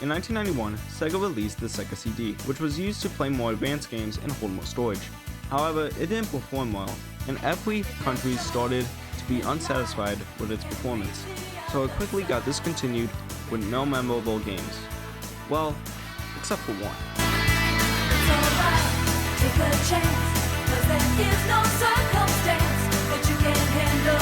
In 1991, Sega released the Sega CD, which was used to play more advanced games and hold more storage. However, it didn't perform well, and every country started to be unsatisfied with its performance, so it quickly got discontinued with no memorable games. Well, except for one. It's alright, take a chance, 'cause there is no circumstance that you can't handle.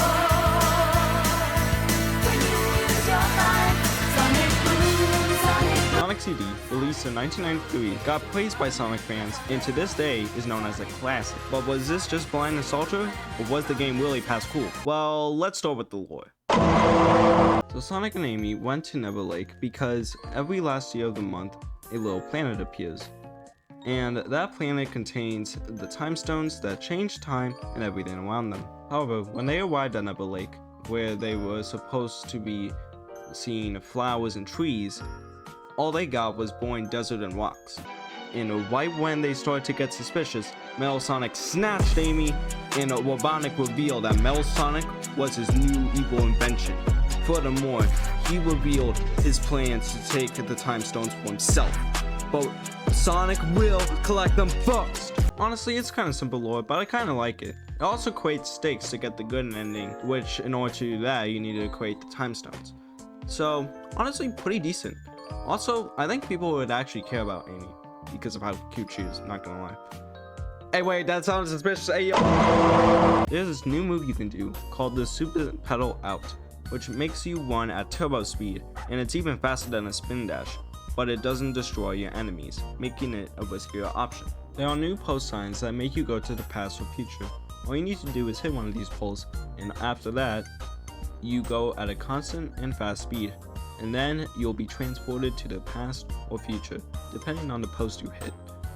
When you use your mind, Sonic Boom, Sonic Boom. Sonic CD, released in 1993, got praised by Sonic fans and to this day is known as a classic. But was this just blind nostalgia, or was the game really past cool? Well, let's start with the lore. So Sonic and Amy went to Never Lake because every last year of the month, a little planet appears. And that planet contains the time stones that change time and everything around them. However, when they arrived at Never Lake, where they were supposed to be seeing flowers and trees, all they got was boring desert and rocks. And right when they started to get suspicious, Metal Sonic snatched Amy, and Robotnik revealed that Metal Sonic was his new evil invention. Furthermore, he revealed his plans to take the time stones for himself, but Sonic will collect them first. Honestly, it's kind of simple lore, but I kind of like it. It also creates stakes to get the good ending, which in order to do that, you need to create the time stones. So, honestly, pretty decent. Also, I think people would actually care about Amy because of how cute she is, not gonna lie. Hey wait, that sounds suspicious. Hey yo. There's this new move you can do called the Super Pedal Out, which makes you run at turbo speed, and it's even faster than a spin dash, but it doesn't destroy your enemies, making it a riskier option. There are new post signs that make you go to the past or future. All you need to do is hit one of these poles, and after that, you go at a constant and fast speed, and then you'll be transported to the past or future, depending on the post you hit.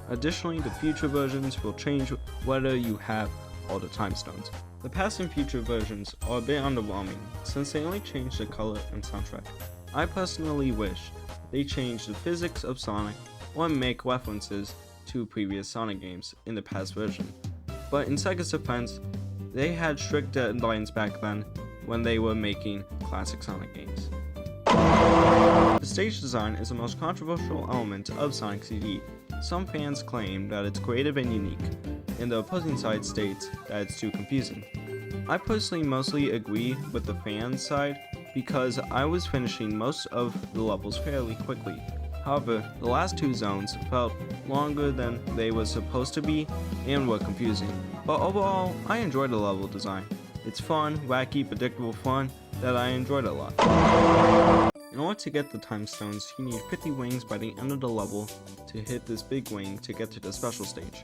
Additionally, the future versions will change whether you have all the time stones. The past and future versions are a bit underwhelming, since they only change the color and soundtrack. I personally wish they change the physics of Sonic or make references to previous Sonic games in the past version. But in Sega's defense, they had strict deadlines back then when they were making classic Sonic games. The stage design is the most controversial element of Sonic CD. Some fans claim that it's creative and unique, and the opposing side states that it's too confusing. I personally mostly agree with the fans side because I was finishing most of the levels fairly quickly. However, the last two zones felt longer than they were supposed to be and were confusing. But overall, I enjoyed the level design. It's fun, wacky, predictable fun that I enjoyed a lot. In order to get the time stones, you need 50 wings by the end of the level to hit this big wing to get to the special stage.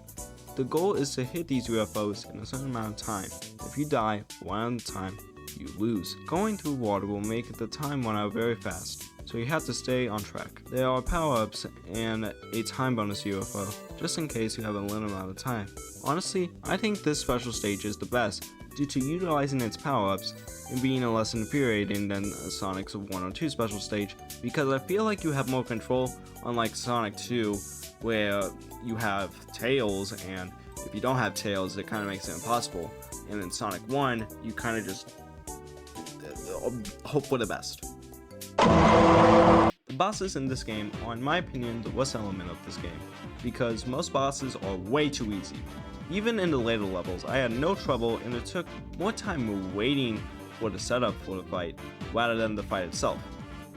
The goal is to hit these UFOs in a certain amount of time. If you die one at a time, you lose. Going through water will make the time run out very fast, so you have to stay on track. There are power-ups and a time bonus UFO, just in case you have a limited amount of time. Honestly, I think this special stage is the best due to utilizing its power-ups and being less infuriating than Sonic's 1 or 2 special stage, because I feel like you have more control, unlike Sonic 2 where you have Tails, and if you don't have Tails it kind of makes it impossible, and in Sonic 1 you kind of just hope for the best. The bosses in this game are, in my opinion, the worst element of this game, because most bosses are way too easy. Even in the later levels, I had no trouble, and it took more time waiting for the setup for the fight, rather than the fight itself.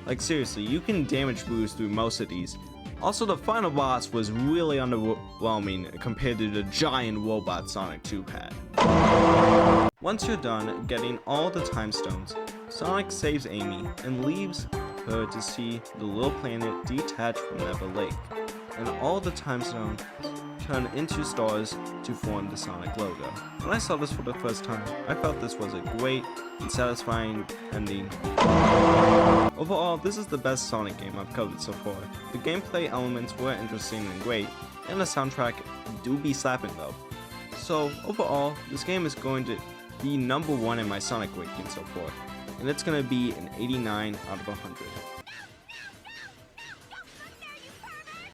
Like seriously, you can damage boost through most of these. Also, the final boss was really underwhelming compared to the giant robot Sonic 2 had. Once you're done getting all the time stones, Sonic saves Amy and leaves her to see the little planet detached from Never Lake, and all the time stones turn into stars to form the Sonic logo. When I saw this for the first time, I felt this was a great and satisfying ending. Overall, this is the best Sonic game I've covered so far. The gameplay elements were interesting and great, and the soundtrack do be slapping though. So overall, this game is going to be #1 in my Sonic ranking so far, and it's going to be an 89 out of 100.